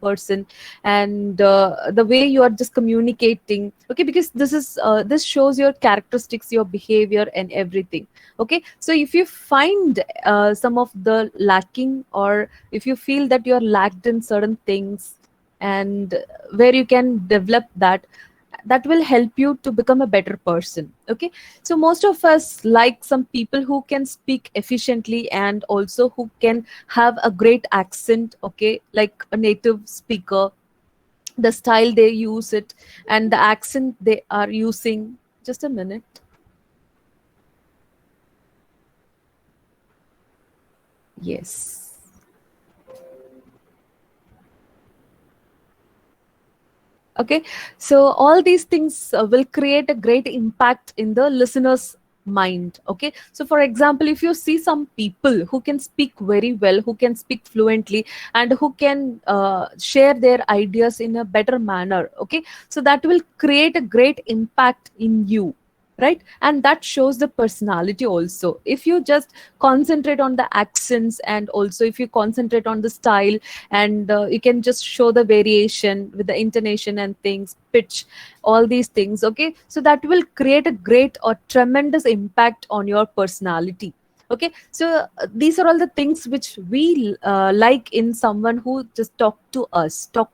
person, and the way you are just communicating, okay, because this shows your characteristics, your behavior and everything. Okay, so if you find some of the lacking, or if you feel that you are lacked in certain things, and where you can develop that, that will help you to become a better person. Okay, so most of us like some people who can speak efficiently and also who can have a great accent, okay, like a native speaker, the style they use it and the accent they are using. Just a minute. Yes. Okay, so all these things will create a great impact in the listener's mind. Okay, so for example, if you see some people who can speak very well, who can speak fluently, and who can share their ideas in a better manner, okay, so that will create a great impact in you, right? And that shows the personality also. If you just concentrate on the accents, and also if you concentrate on the style, and you can just show the variation with the intonation and things, pitch, all these things, okay, so that will create a great or tremendous impact on your personality. Okay, so these are all the things which we like in someone who just talk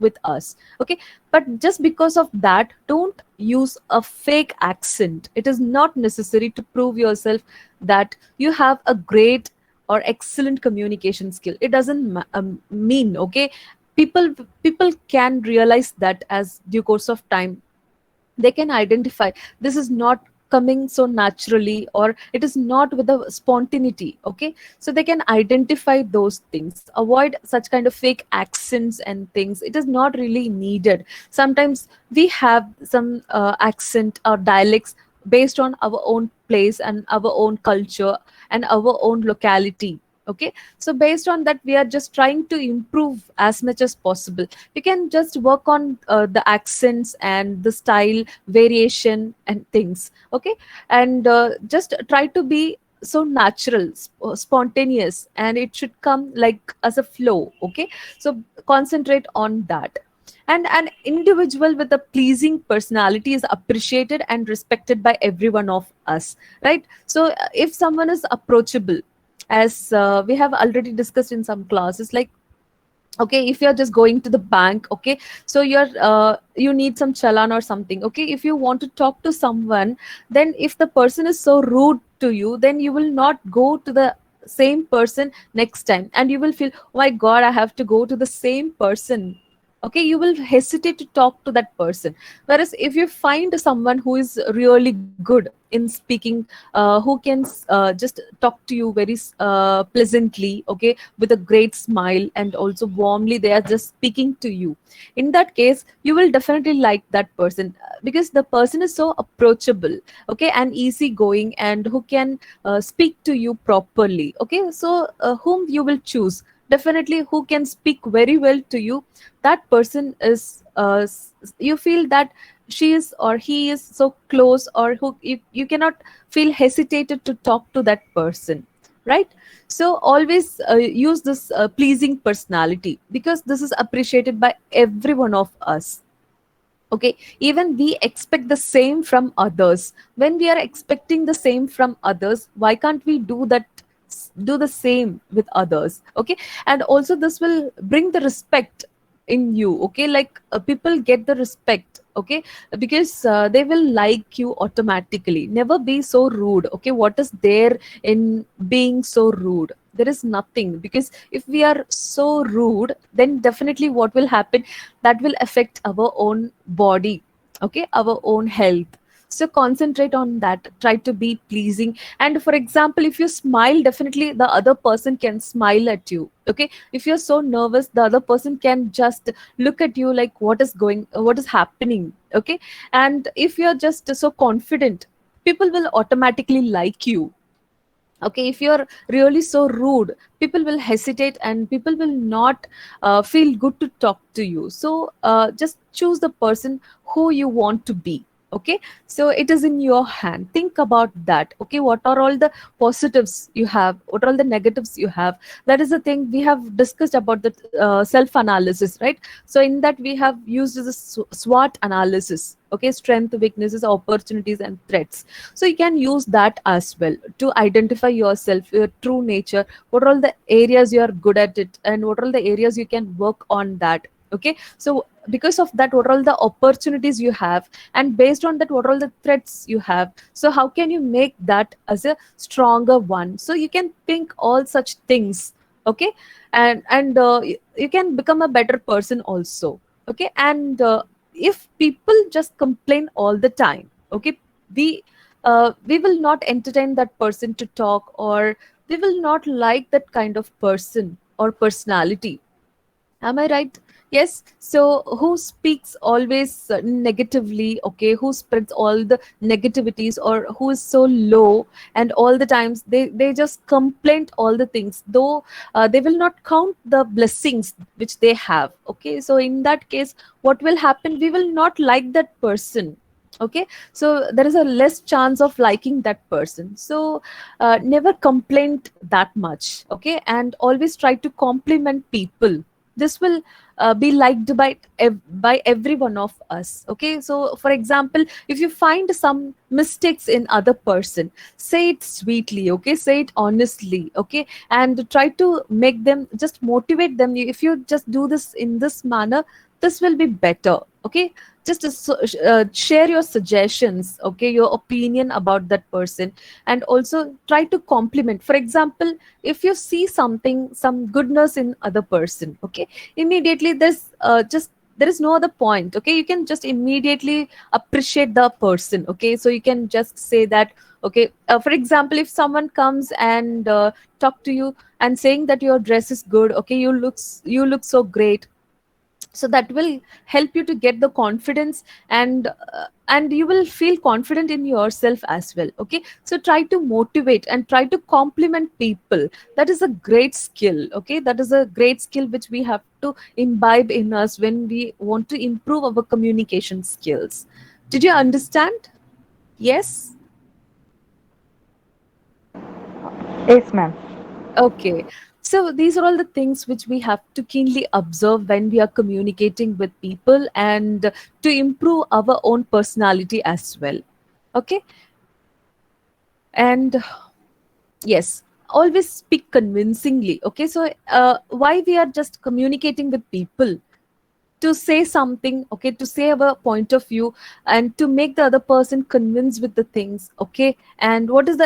with us. Okay, but just because of that, don't use a fake accent. It is not necessary to prove yourself that you have a great or excellent communication skill. It doesn't mean, okay, people people can realize that as due course of time. They can identify this is not coming so naturally, or it is not with a spontaneity. Okay, so they can identify those things. Avoid such kind of fake accents and things. It is not really needed. Sometimes we have some accent or dialects based on our own place and our own culture and our own locality. Okay, so based on that, we are just trying to improve as much as possible. You can just work on the accents and the style variation and things. Okay, and just try to be so natural, spontaneous, and it should come like as a flow. Okay, so concentrate on that. And an individual with a pleasing personality is appreciated and respected by every one of us, right? So if someone is approachable, as we have already discussed in some classes, like, okay, if you're just going to the bank, okay, so you need some challan or something. Okay, if you want to talk to someone, then if the person is so rude to you, then you will not go to the same person next time, and you will feel, oh my god, I have to go to the same person. Okay, you will hesitate to talk to that person. Whereas if you find someone who is really good in speaking, who can just talk to you very pleasantly, okay, with a great smile, and also warmly they are just speaking to you, in that case you will definitely like that person, because the person is so approachable, okay, and easygoing, and who can speak to you properly. Okay, so whom you will choose? Definitely who can speak very well to you. That person is you feel that she is or he is so close, or who you cannot feel hesitated to talk to that person, right? So always use this pleasing personality, because this is appreciated by every one of us. Okay, even we expect the same from others. When we are expecting the same from others, why can't we do the same with others? Okay, and also this will bring the respect in you. Okay, like people get the respect, okay, because they will like you automatically. Never be so rude. Okay, what is there in being so rude? There is nothing, because if we are so rude, then definitely what will happen, that will affect our own body, okay, our own health. So concentrate on that, try to be pleasing. And for example, if you smile, definitely the other person can smile at you. Okay, if you're so nervous, the other person can just look at you like, what is happening? Okay, and if you're just so confident, people will automatically like you. Okay, if you're really so rude, people will hesitate, and people will not feel good to talk to you. So just choose the person who you want to be. Okay, so it is in your hand. Think about that. Okay, what are all the positives you have, what are all the negatives you have? That is the thing we have discussed about the self analysis, right? So in that we have used the SWOT analysis. Okay, strength, weaknesses, opportunities and threats. So you can use that as well to identify yourself, your true nature, what are all the areas you are good at it, and what are all the areas you can work on that. Okay, so because of that, what are all the opportunities you have, and based on that, what are all the threats you have, so how can you make that as a stronger one? So you can think all such things. Okay, and you can become a better person also. Okay, and if people just complain all the time, okay, we will not entertain that person to talk, or we will not like that kind of person or personality. Am I right? Yes. So, who speaks always negatively? Okay, who spreads all the negativities, or who is so low and all the times they just complain all the things, though they will not count the blessings which they have. Okay, so in that case, what will happen? We will not like that person. Okay, so there is a less chance of liking that person. So never complain that much. Okay, and always try to compliment people. This will be liked by every one of us. Okay, so for example, if you find some mistakes in other person, say it sweetly. Okay, say it honestly. Okay, and try to make them, just motivate them. If you just do this in this manner, this will be better. Okay, just share your suggestions, okay, your opinion about that person, and also try to compliment. For example, if you see something, some goodness in other person, okay, immediately there is no other point. Okay, you can just immediately appreciate the person. Okay, so you can just say that. Okay, for example, if someone comes and talk to you and saying that your dress is good, okay, you look so great, so that will help you to get the confidence, and you will feel confident in yourself as well. Okay, so try to motivate and try to compliment people. That is a great skill. Okay, that is a great skill which we have to imbibe in us when we want to improve our communication skills. Did you understand? Yes. Yes, ma'am. Okay. So these are all the things which we have to keenly observe when we are communicating with people, and to improve our own personality as well. Okay. And yes, always speak convincingly. Okay. So why we are just communicating with people? To say something, okay, to say our point of view, and to make the other person convinced with the things. Okay. And what is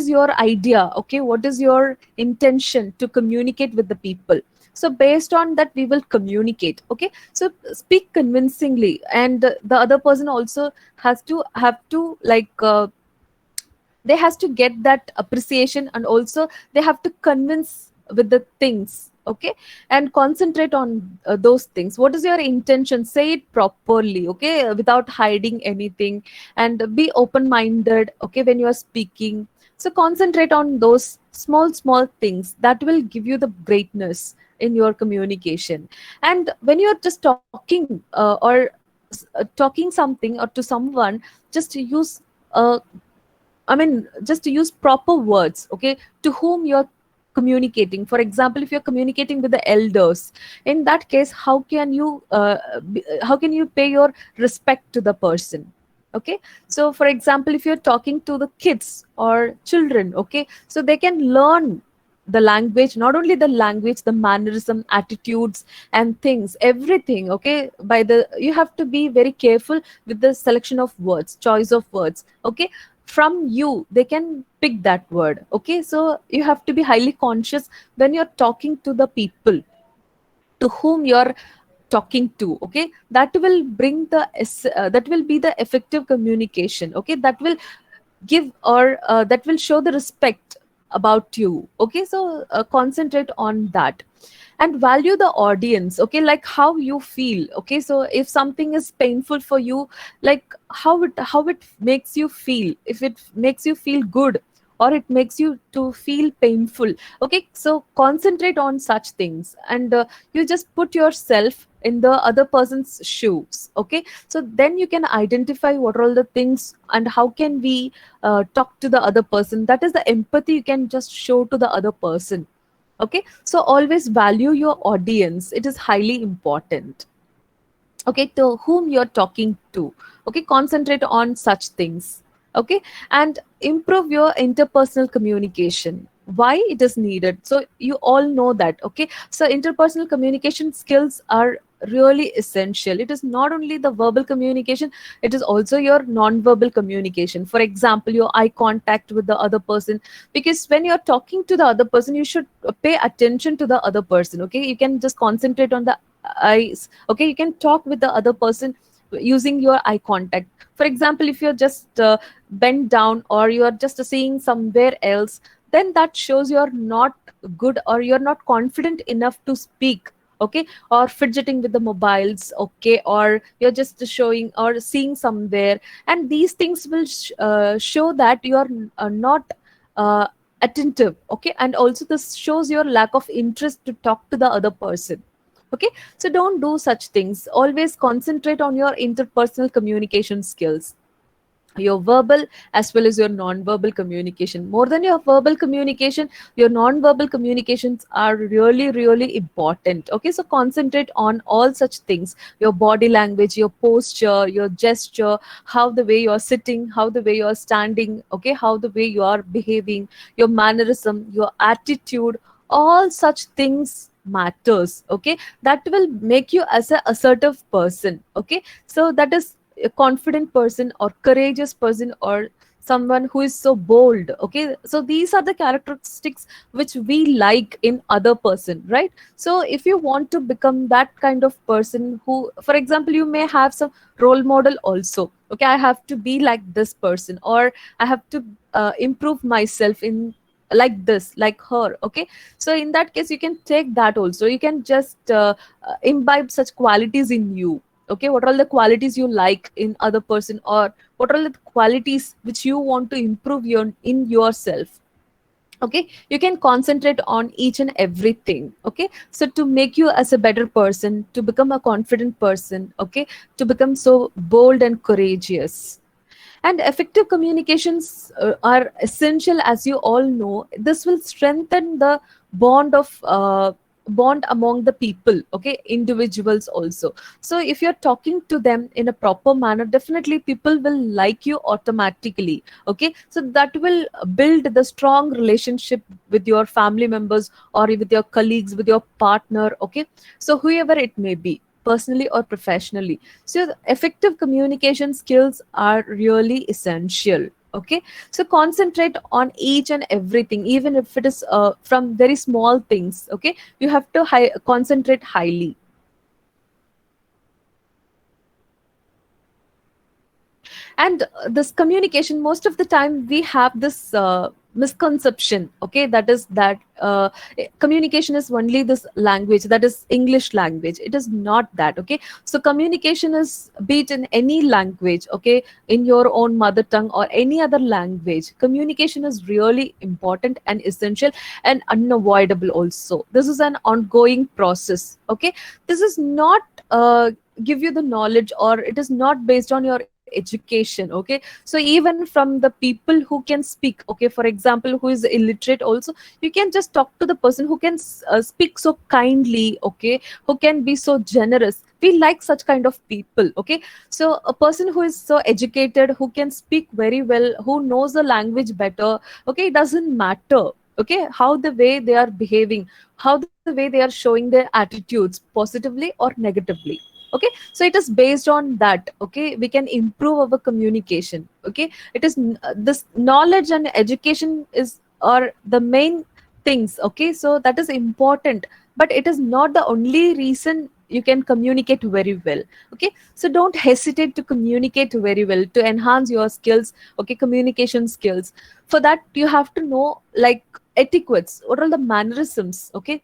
your idea? Okay, what is your intention to communicate with the people? So based on that we will communicate. Okay, so speak convincingly, and the other person also have to like they has to get that appreciation, and also they have to convince with the things. Okay, and concentrate on those things. What is your intention? Say it properly. Okay, without hiding anything, and be open minded. Okay, when you are speaking, so concentrate on those small things that will give you the greatness in your communication. And when you're just talking talking something or to someone, just use I mean, just to use proper words, okay, to whom you're communicating. For example, if you're communicating with the elders, in that case, how can you pay your respect to the person? Okay, so for example, if you're talking to the kids or children, okay, so they can learn the language, not only the language, the mannerism, attitudes, and things, everything. Okay, by the you have to be very careful with the selection of words, choice of words. Okay, from you they can pick that word. Okay, so you have to be highly conscious when you're talking to the people to whom you're talking to. Okay, that will that will be the effective communication. Okay, that will give, or that will show the respect about you. Okay, so concentrate on that, and value the audience. Okay, like how you feel. Okay, so if something is painful for you, like how it makes you feel. If it makes you feel good, or it makes you to feel painful. Okay, so concentrate on such things, and you just put yourself in the other person's shoes. Okay, so then you can identify what are all the things and how can we talk to the other person. That is the empathy you can just show to the other person. Okay, so always value your audience, it is highly important. Okay, to whom you're talking to. Okay, concentrate on such things. Okay, and improve your interpersonal communication. Why it is needed, so you all know that. Okay, so interpersonal communication skills are really essential. It is not only the verbal communication, it is also your non-verbal communication. For example, your eye contact with the other person, because when you're talking to the other person, you should pay attention to the other person. Okay, you can just concentrate on the eyes. Okay, you can talk with the other person using your eye contact. For example, if you're just bent down or you're just seeing somewhere else, then that shows you're not good or you're not confident enough to speak. Okay, or fidgeting with the mobiles. Okay, or you're just showing or seeing somewhere, and these things will show that you're not uh, attentive. Okay, and also this shows your lack of interest to talk to the other person. Okay, so don't do such things. Always concentrate on your interpersonal communication skills, your verbal as well as your non-verbal communication. More than your verbal communication, your non-verbal communications are really really important. Okay, so concentrate on all such things: your body language, your posture, your gesture, how the way you're sitting, how the way you're standing. Okay, how the way you are behaving, your mannerism, your attitude, all such things matters. Okay, that will make you as a assertive person. Okay, so that is a confident person or courageous person or someone who is so bold. Okay, so these are the characteristics which we like in other person, right? So if you want to become that kind of person, who, for example, you may have some role model also. Okay, I have to be like this person, or I have to improve myself in like this, like her. Okay, so in that case you can take that also. You can just imbibe such qualities in you. Okay, what are all the qualities you like in other person, or what are all the qualities which you want to improve your in yourself. Okay, you can concentrate on each and everything. Okay, so to make you as a better person, to become a confident person. Okay, to become so bold and courageous. And effective communications are essential, as you all know. This will strengthen the bond of bond among the people. Okay, individuals also. So if you're talking to them in a proper manner, definitely people will like you automatically. Okay, so that will build the strong relationship with your family members or with your colleagues, with your partner. Okay, so whoever it may be, personally or professionally. So effective communication skills are really essential. Okay, so concentrate on each and everything, even if it is from very small things. Okay, you have to concentrate highly. And this communication, most of the time we have this misconception. Okay, that is that communication is only this language, that is English language. It is not that. Okay, so communication is, be it in any language. Okay, in your own mother tongue or any other language, communication is really important and essential and unavoidable also. This is an ongoing process. Okay, this is not give you the knowledge, or it is not based on your education. Okay, so even from the people who can speak, okay, for example, who is illiterate also, you can just talk to the person who can speak so kindly. Okay, who can be so generous. We like such kind of people. Okay, so a person who is so educated, who can speak very well, who knows the language better. Okay, it doesn't matter. Okay, how the way they are behaving, how the way they are showing their attitudes positively or negatively. Okay, so it is based on that. Okay, we can improve our communication. Okay, it is this knowledge and education is are the main things. Okay, so that is important, but it is not the only reason you can communicate very well. Okay, so don't hesitate to communicate very well, to enhance your skills. Okay, communication skills. For that you have to know, like, etiquettes, what are the mannerisms. Okay,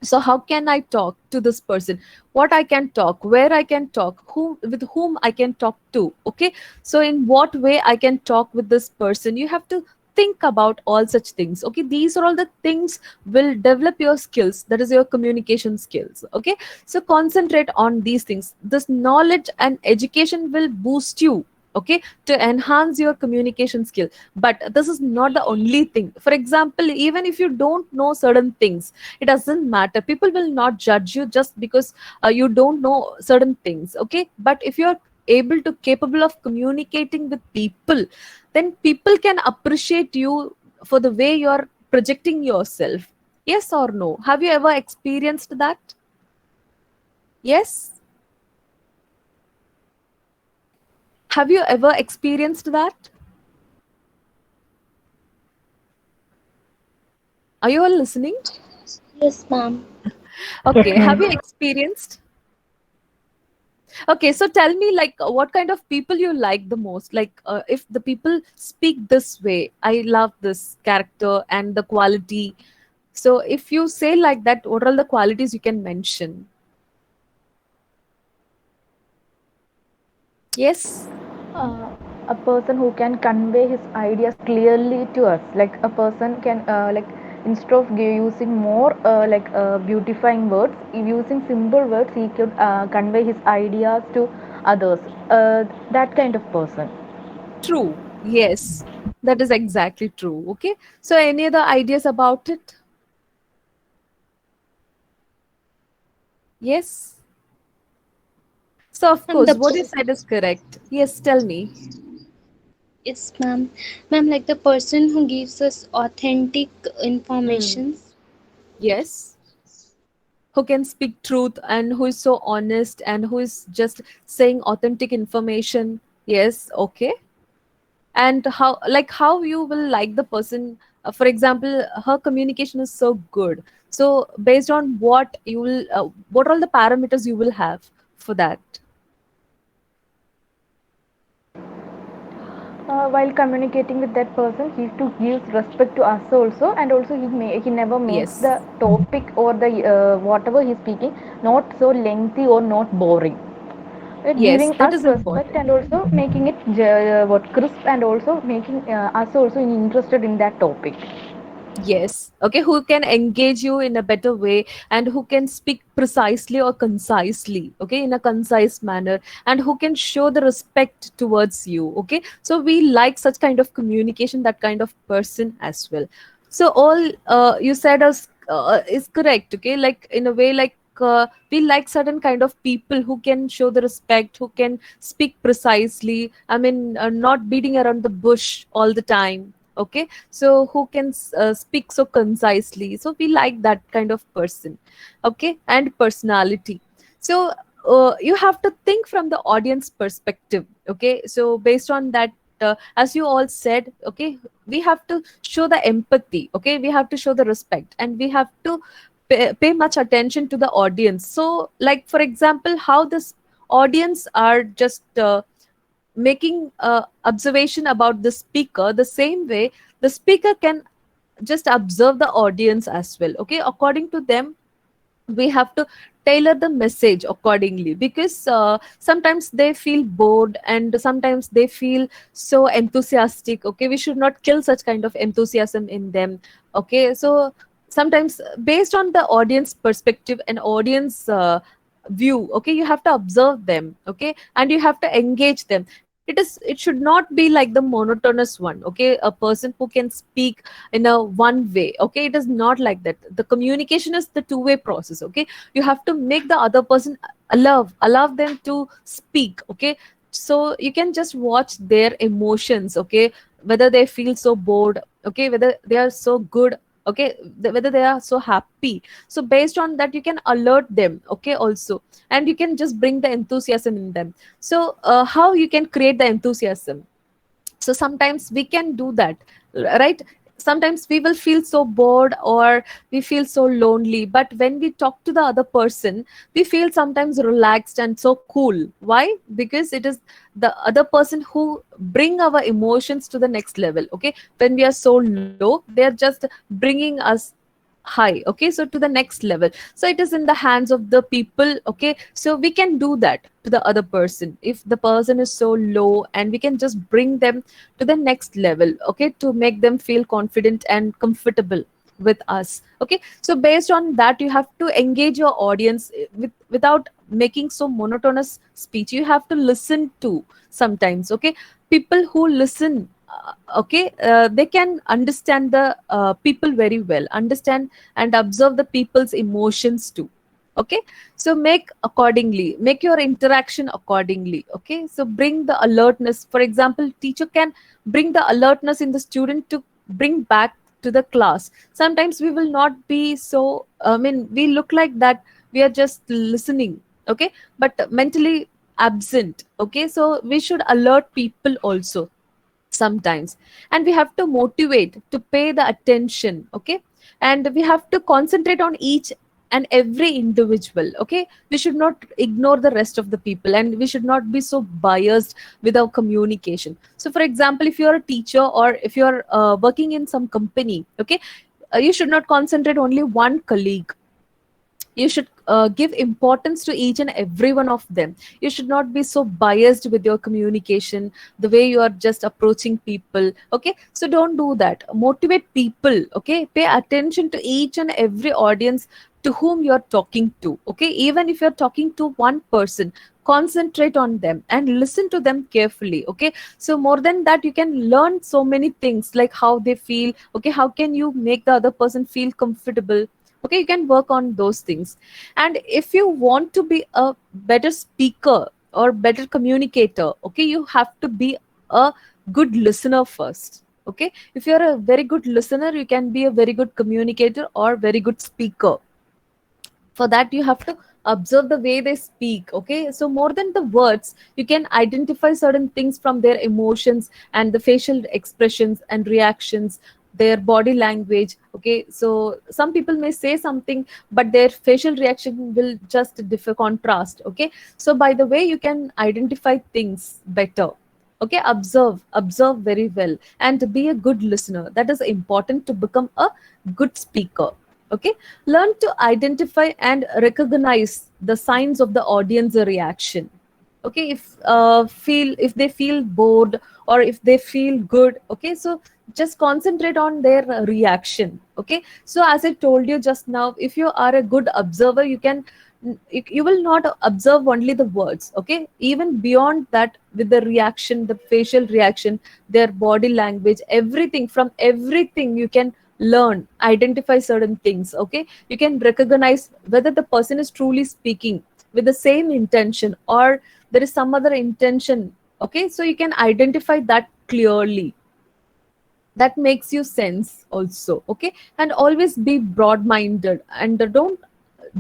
so how can I talk to this person, what I can talk, where I can talk, who, with whom I can talk to. Okay, so in what way I can talk with this person, you have to think about all such things. Okay, these are all the things will develop your skills, that is your communication skills. Okay, so concentrate on these things. This knowledge and education will boost you, okay, to enhance your communication skill. But this is not the only thing. For example, even if you don't know certain things, it doesn't matter. People will not judge you just because you don't know certain things. Okay, but if you're able to capable of communicating with people, then people can appreciate you for the way you're projecting yourself. Yes or no? Have you ever experienced that? Yes. Have you ever experienced that? Are you all listening? Yes, ma'am. Yes, Okay, have ma'am. you experienced? Okay, so tell me, like, what kind of people you like the most? Like, if the people speak this way, I love this character and the quality. So, if you say like that, what are all the qualities you can mention? Yes. Uh, a person who can convey his ideas clearly to us, like a person can like instead of using more beautifying words, if using simple words, he could convey his ideas to others. That kind of person. True. Yes. That is exactly true. Okay. So, any other ideas about it? Yes. So, of And course, the what you said is correct. Yes, tell me. yes, ma'am. Ma'am, like the person who gives us authentic Hmm. information. Yes. Who can speak truth and who is so honest and who is just saying authentic information. Yes. Okay. And how, like, how you will like the person. For example, her communication is so good. So, based on what you will, what are all the parameters you will have for that? While communicating with that person, he to gives respect to us also, and also he never makes Yes. the topic or the whatever he's speaking not so lengthy or not boring. It Yes, giving that us is respect important. and also making it what crisp, and also making us also interested in that topic. Yes. Okay. Who can engage you in a better way and who can speak precisely or concisely. Okay. In a concise manner and who can show the respect towards you. Okay. So we like such kind of communication, that kind of person as well. So all you said is correct. Okay. Like in a way, like we like certain kind of people who can show the respect, who can speak precisely. I mean, not beating around the bush all the time. Okay, so who can speak so concisely, so we like that kind of person. Okay, and personality. So you have to think from the audience perspective. Okay, so based on that, as you all said, okay, we have to show the empathy. Okay, we have to show the respect and we have to pay much attention to the audience. So like for example, how this audience are just making observation about the speaker, the same way the speaker can just observe the audience as well. Okay, according to them we have to tailor the message accordingly, because sometimes they feel bored and sometimes they feel so enthusiastic. Okay, we should not kill such kind of enthusiasm in them. Okay, so sometimes based on the audience perspective and audience view, okay, you have to observe them. Okay, and you have to engage them. It should not be like the monotonous one. Okay, a person who can speak in a one way. Okay, it is not like that. The communication is the two-way process. Okay, you have to make the other person allow them to speak. Okay, so you can just watch their emotions. Okay, whether they feel so bored, okay, whether they are so good, okay, whether they are so happy. So based on that you can alert them. Okay, also, and you can just bring the enthusiasm in them. So how you can create the enthusiasm? So sometimes we can do that, right? Sometimes we will feel so bored or we feel so lonely, but when we talk to the other person, we feel sometimes relaxed and so cool. Why? Because it is the other person who bring our emotions to the next level. Okay, when we are so low, they are just bringing us high, okay, so to the next level. So it is in the hands of the people, okay, so we can do that to the other person. If the person is so low, and we can just bring them to the next level, okay, to make them feel confident and comfortable with us, okay. So based on that, you have to engage your audience without making so monotonous speech. You have to listen to sometimes, okay. People who listen, okay, they can understand the people very well, understand and observe the people's emotions too, okay. So make accordingly, make your interaction accordingly, okay. So bring the alertness. For example, teacher can bring the alertness in the student to bring back to the class. Sometimes we will not be so, I mean, we look like that we are just listening, okay, but mentally absent, okay. So we should alert people also sometimes, and we have to motivate to pay the attention, okay. And we have to concentrate on each and every individual, okay. We should not ignore the rest of the people, and we should not be so biased with our communication. So for example, if you're a teacher, or if you're working in some company, okay, you should not concentrate only one colleague. You should give importance to each and every one of them. You should not be so biased with your communication, the way you are just approaching people, okay. So don't do that. Motivate people, okay. Pay attention to each and every audience to whom you're talking to, okay. Even if you're talking to one person, concentrate on them and listen to them carefully, okay. So more than that, you can learn so many things, like how they feel, okay. How can you make the other person feel comfortable, okay. You can work on those things. And if you want to be a better speaker or better communicator, okay, you have to be a good listener first, okay. If you're a very good listener, you can be a very good communicator or very good speaker. For that, you have to observe the way they speak, okay. So more than the words, you can identify certain things from their emotions and the facial expressions and reactions, their body language, okay. So some people may say something, but their facial reaction will just differ, contrast, okay. So by the way, you can identify things better, okay. Observe very well and be a good listener. That is important to become a good speaker, okay. Learn to identify and recognize the signs of the audience reaction, okay. If they feel bored or if they feel good, okay, so just concentrate on their reaction, okay. So as I told you just now, if you are a good observer, you will not observe only the words, okay. Even beyond that, with the reaction, the facial reaction, their body language, everything, from everything you can learn, identify certain things, okay. You can recognize whether the person is truly speaking with the same intention or there is some other intention, okay. So you can identify that clearly. That makes you sense also, okay. And always be broad minded, and don't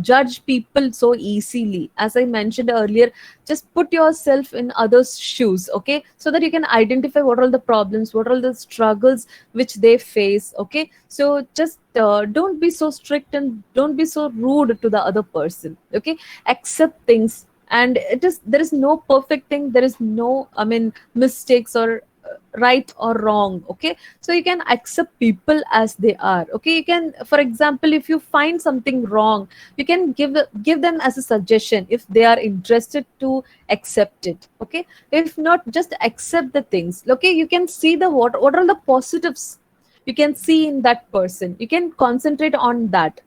judge people so easily. As I mentioned earlier, just put yourself in others shoes, okay, so that you can identify what are the problems, what are the struggles which they face, okay. So just don't be so strict and don't be so rude to the other person, okay. Accept things, and there is no perfect thing, there is no, I mean, mistakes or right or wrong, okay. So you can accept people as they are, okay. You can, for example, if you find something wrong, you can give them as a suggestion if they are interested to accept it, okay. If not, just accept the things, okay. You can see the what are the positives you can see in that person. You can concentrate on that,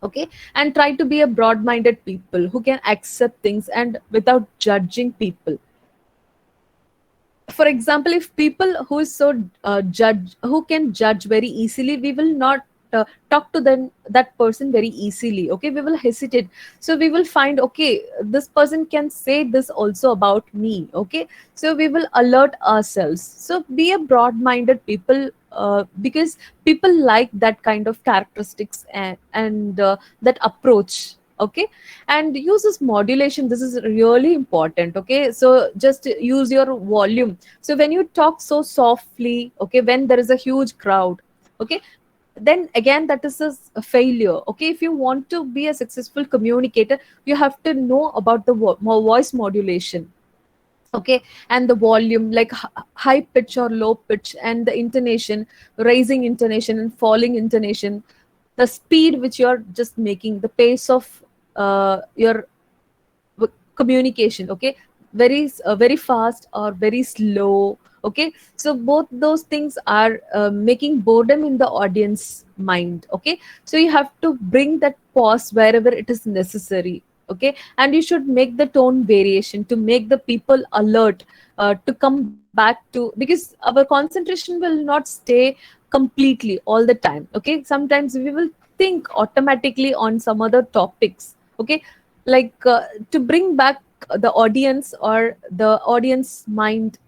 okay. And try to be a broad minded people who can accept things and without judging people. For example, if people who is so judge who can judge very easily, we will not talk to them, that person, very easily, okay. We will hesitate. So we will find, okay, this person can say this also about me, okay. So we will alert ourselves. So be a broad minded people, because people like that kind of characteristics and that approach, okay. And uses modulation, this is really important, okay. So just use your volume. So when you talk so softly, okay, when there is a huge crowd, okay, then again that is a failure, okay. If you want to be a successful communicator, you have to know about the voice modulation, okay. And the volume, like high pitch or low pitch, and the intonation, raising intonation and falling intonation, the speed which you're just making, the pace of your communication, okay, very fast or very slow, okay. So both those things are making boredom in the audience mind, okay. So you have to bring that pause wherever it is necessary, okay. And you should make the tone variation to make the people alert, to come back to, because our concentration will not stay completely all the time, okay. Sometimes we will think automatically on some other topics, okay. Like to bring back the audience or the audience mind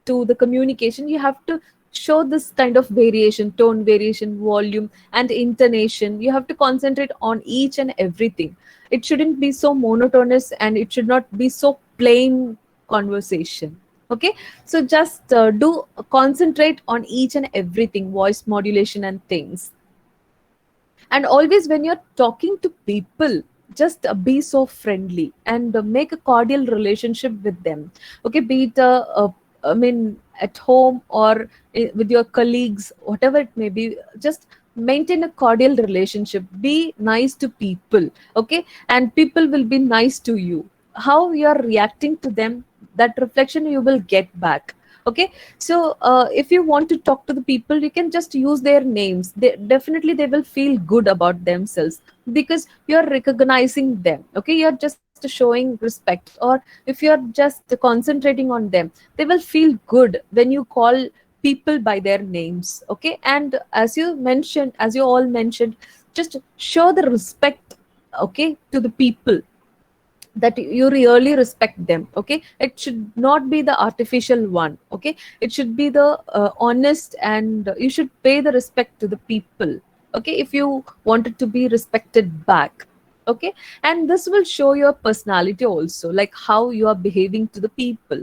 to the communication, you have to show this kind of variation, tone variation, volume and intonation. You have to concentrate on each and everything. It shouldn't be so monotonous and it should not be so plain conversation, okay. So just do concentrate on each and everything, voice modulation and things. And always when you're talking to people, just be so friendly and make a cordial relationship with them, okay. Be it I mean at home or with your colleagues, whatever it may be, just maintain a cordial relationship, be nice to people, okay. And people will be nice to you. How you're reacting to them, that reflection you will get back, okay. So if you want to talk to the people, you can just use their names. They definitely, they will feel good about themselves because you're recognizing them, okay. You're just showing respect, or if you're just concentrating on them, they will feel good when you call people by their names, okay. And as you mentioned, as you all mentioned, just show the respect, okay, to the people, that you really respect them, okay. It should not be the artificial one, okay. It should be the honest, and you should pay the respect to the people, okay, if you wanted to be respected back, okay. And this will show your personality also, like how you are behaving to the people.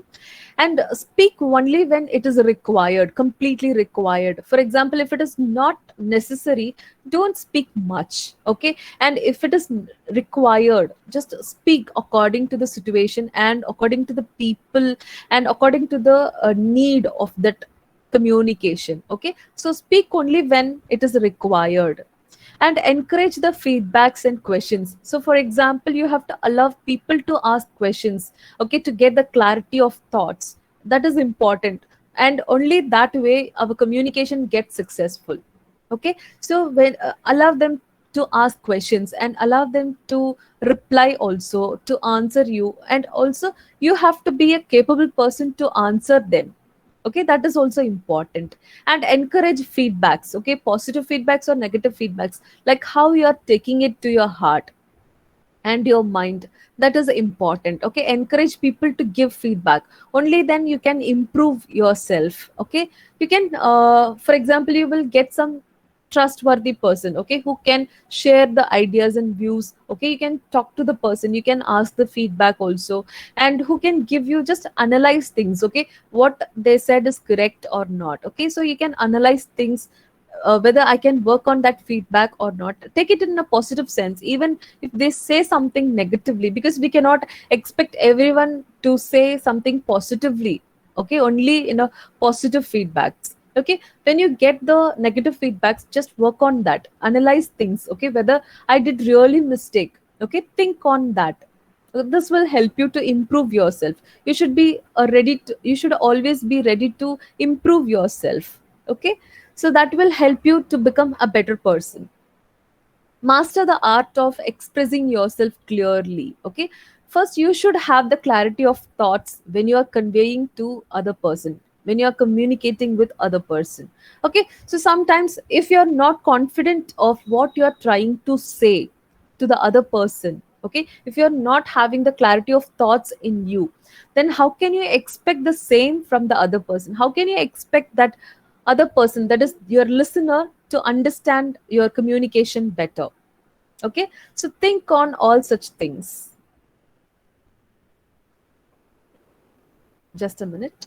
And speak only when it is required, completely required. For example, if it is not necessary, don't speak much, okay. And if it is required, just speak according to the situation and according to the people and according to the need of that communication, okay. So speak only when it is required. And encourage the feedbacks and questions. So for example, you have to allow people to ask questions, okay, to get the clarity of thoughts. That is important, and only that way our communication gets successful, okay. So when allow them to ask questions and allow them to reply also, to answer you, and also you have to be a capable person to answer them, okay. That is also important. And encourage feedbacks, okay, positive feedbacks or negative feedbacks, like how you are taking it to your heart and your mind. That is important, okay. Encourage people to give feedback. Only then you can improve yourself, okay. You can for example, you will get some trustworthy person, okay, who can share the ideas and views, okay. You can talk to the person, you can ask the feedback also, and who can give you, just analyze things, okay, what they said is correct or not, okay. So you can analyze things, whether I can work on that feedback or not. Take it in a positive sense, even if they say something negatively, because we cannot expect everyone to say something positively, okay, only in a positive feedbacks, okay. When you get the negative feedbacks, just work on that, analyze things, okay, whether I did really mistake, okay, think on that. This will help you to improve yourself. You should be you should always be ready to improve yourself, okay. So that will help you to become a better person. Master the art of expressing yourself clearly, okay. First, you should have the clarity of thoughts when you are conveying to other person, when you are communicating with other person, okay. So sometimes if you are not confident of what you are trying to say to the other person, okay, if you're not having the clarity of thoughts in you, then how can you expect the same from the other person? How can you expect that other person, that is your listener, to understand your communication better, okay. So think on all such things. Just a minute.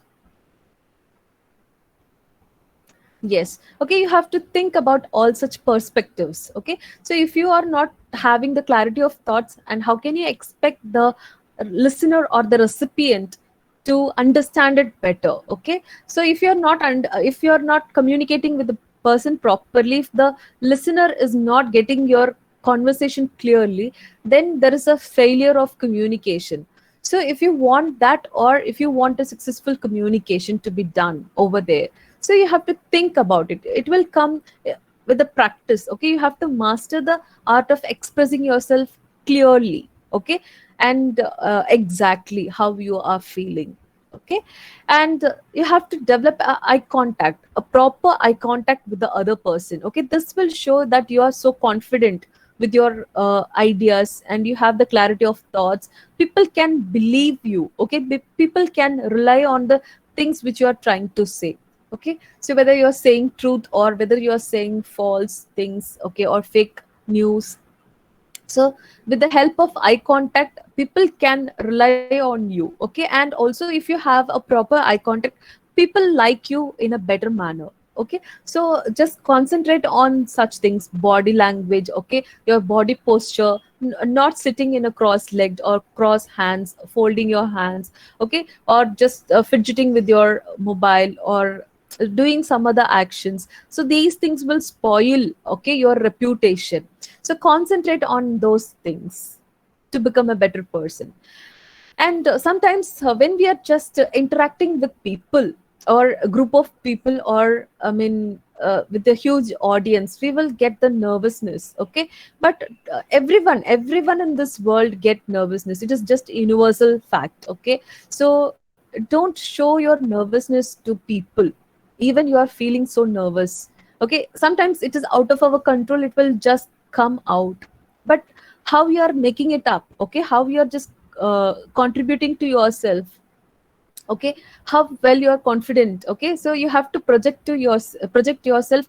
Yes. Okay, you have to think about all such perspectives. Okay. So if you are not having the clarity of thoughts, and how can you expect the listener or the recipient to understand it better? Okay. So if you're not if you're not communicating with the person properly, if the listener is not getting your conversation clearly, then there is a failure of communication. So if you want that, or if you want a successful communication to be done over there, so you have to think about it. It will come with the practice. Okay, you have to master the art of expressing yourself clearly. Okay, and exactly how you are feeling. Okay, and you have to develop eye contact, a proper eye contact with the other person. Okay, this will show that you are so confident with your ideas, and you have the clarity of thoughts. People can believe you. Okay, people can rely on the things which you are trying to say. Okay, so whether you're saying truth or whether you're saying false things, okay, or fake news, so with the help of eye contact, people can rely on you. Okay, and also if you have a proper eye contact, people like you in a better manner. Okay, so just concentrate on such things: body language, okay, your body posture, not sitting in a cross-legged or cross hands, folding your hands. Okay, or just fidgeting with your mobile, or doing some other actions. So these things will spoil, okay, your reputation. So concentrate on those things to become a better person. And sometimes when we are just interacting with people, or a group of people, or I mean with a huge audience, we will get the nervousness. Okay, but everyone in this world get nervousness. It is just universal fact. Okay, so don't show your nervousness to people, even you are feeling so nervous. Okay, sometimes it is out of our control, it will just come out. But how you are making it up, okay, how you are just contributing to yourself, okay, how well you are confident. Okay, so you have to project yourself,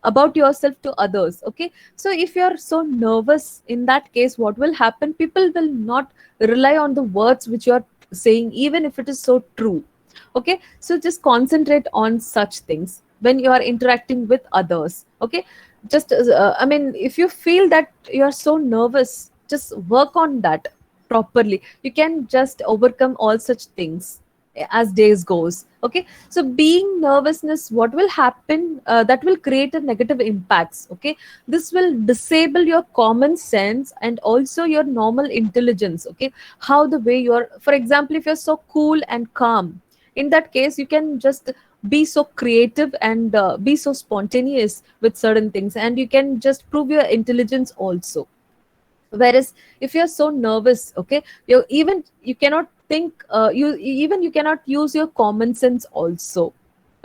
about yourself to others. Okay, so if you are so nervous, in that case what will happen, people will not rely on the words which you are saying, even if it is so true. Okay, so just concentrate on such things when you are interacting with others. Okay, just I mean, if you feel that you are so nervous, just work on that properly. You can just overcome all such things as days goes. Okay, so being nervousness, what will happen, that will create a negative impacts. Okay, this will disable your common sense and also your normal intelligence. Okay, how the way you're, for example, if you're so cool and calm, in that case you can just be so creative and be so spontaneous with certain things, and you can just prove your intelligence also. Whereas if you're so nervous, okay, you cannot think, you cannot use your common sense also.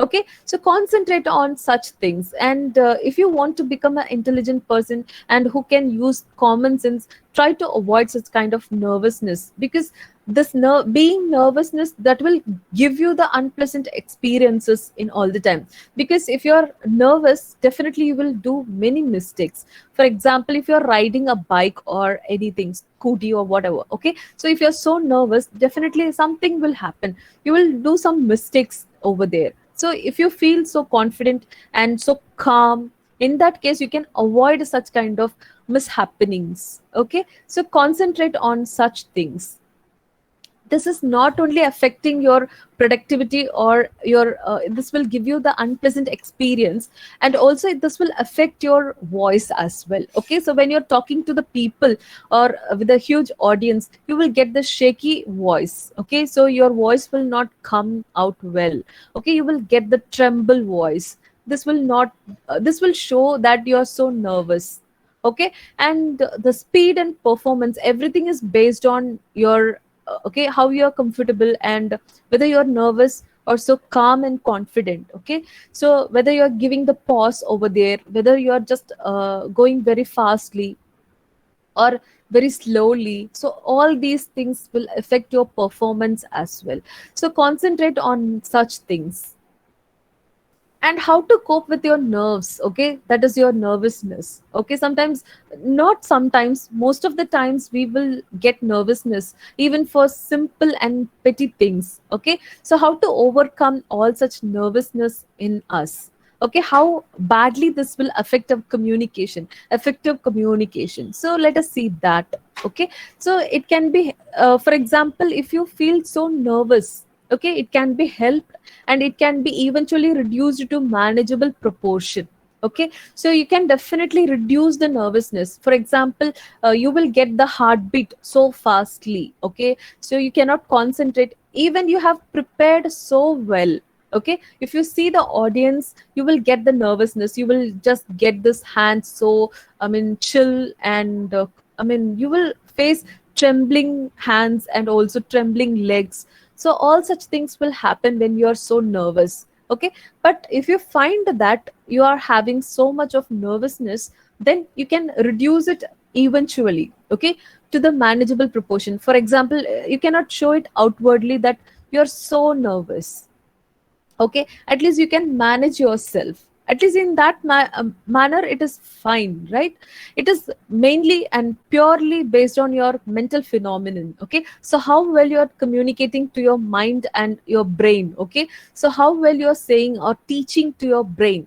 Okay, so concentrate on such things. And if you want to become an intelligent person and who can use common sense, try to avoid such kind of nervousness, because being nervousness, that will give you the unpleasant experiences in all the time. Because if you're nervous, definitely you will do many mistakes. For example, if you're riding a bike or anything, scooty or whatever. Okay, so if you're so nervous, definitely something will happen. You will do some mistakes over there. So if you feel so confident and so calm, in that case you can avoid such kind of mishappenings. Okay, so concentrate on such things. This is not only affecting your productivity or your this will give you the unpleasant experience, and also this will affect your voice as well. Okay, so when you're talking to the people, or with a huge audience, you will get the shaky voice. Okay, so your voice will not come out well. Okay, you will get the tremble voice. This will not this will show that you're so nervous. Okay, and the speed and performance, everything is based on your okay, how you're comfortable, and whether you're nervous or so calm and confident. Okay, so whether you're giving the pause over there, whether you're just going very fastly or very slowly, so all these things will affect your performance as well. So concentrate on such things. And how to cope with your nerves, okay, that is your nervousness. Okay, sometimes, not sometimes, most of the times we will get nervousness even for simple and petty things. Okay, so how to overcome all such nervousness in us. Okay, how badly this will affect our communication, effective communication. So let us see that. Okay, so it can be for example, if you feel so nervous, okay, it can be helped, and it can be eventually reduced to manageable proportion. Okay, so you can definitely reduce the nervousness. For example, you will get the heartbeat so fastly. Okay, so you cannot concentrate even you have prepared so well. Okay, if you see the audience, you will get the nervousness, you will just get this hand so, I mean, chill, and I mean, you will face trembling hands and also trembling legs. So all such things will happen when you are so nervous. Okay, but if you find that you are having so much of nervousness, then you can reduce it eventually, okay, to the manageable proportion. For example, you cannot show it outwardly that you're so nervous. Okay, at least you can manage yourself. At least in that manner, it is fine, right? It is mainly and purely based on your mental phenomenon. Okay, so how well you're communicating to your mind and your brain. Okay, so how well you're saying or teaching to your brain,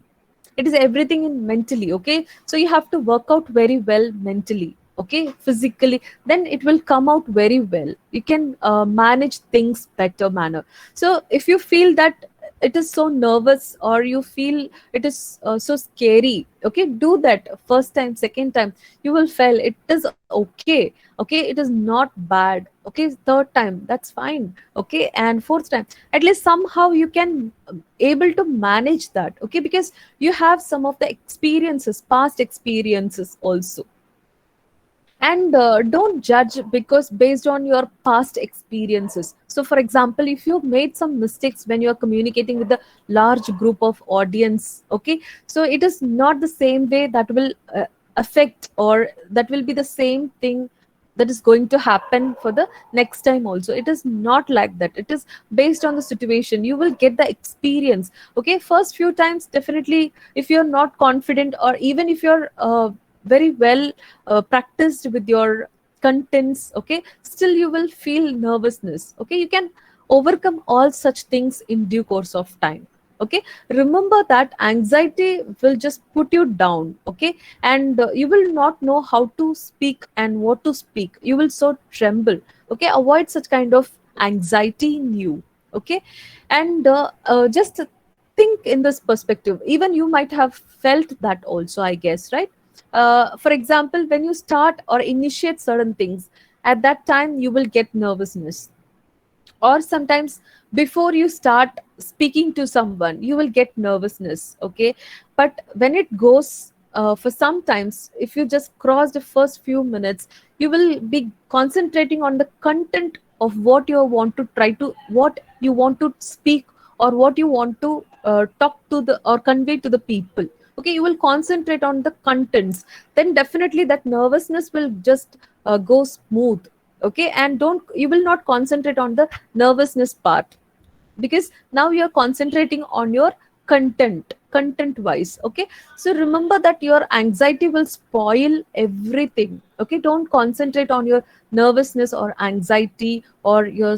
it is everything in mentally. Okay, so you have to work out very well mentally, okay, physically, then it will come out very well. You can manage things better manner. So if you feel that it is so nervous or you feel it is so scary, okay, do that first time, second time, you will fail, it is okay. Okay, it is not bad. Okay, third time, that's fine. Okay, and fourth time, at least somehow you can able to manage that. Okay, because you have some of the experiences, past experiences also. And don't judge because based on your past experiences. So for example, if you made some mistakes when you are communicating with a large group of audience, okay, so it is not the same way that will affect, or that will be the same thing that is going to happen for the next time also. It is not like that. It is based on the situation, you will get the experience. Okay, first few times definitely, if you're not confident, or even if you're very well practiced with your contents, okay, still you will feel nervousness. Okay, you can overcome all such things in due course of time. Okay, remember that anxiety will just put you down. Okay, and you will not know how to speak and what to speak, you will so tremble. Okay, avoid such kind of anxiety in you. Okay, and just think in this perspective, even you might have felt that also, I guess, right? For example, when you start or initiate certain things, at that time you will get nervousness. Or sometimes before you start speaking to someone, you will get nervousness. Okay, but when it goes for sometimes, if you just cross the first few minutes, you will be concentrating on the content of what you want to try to, what you want to speak, or what you want to talk to the or convey to the people. Okay, you will concentrate on the contents, then definitely that nervousness will just go smooth. Okay, and don't, you will not concentrate on the nervousness part, because now you're concentrating on your content wise. Okay, so remember that your anxiety will spoil everything. Okay, don't concentrate on your nervousness or anxiety or your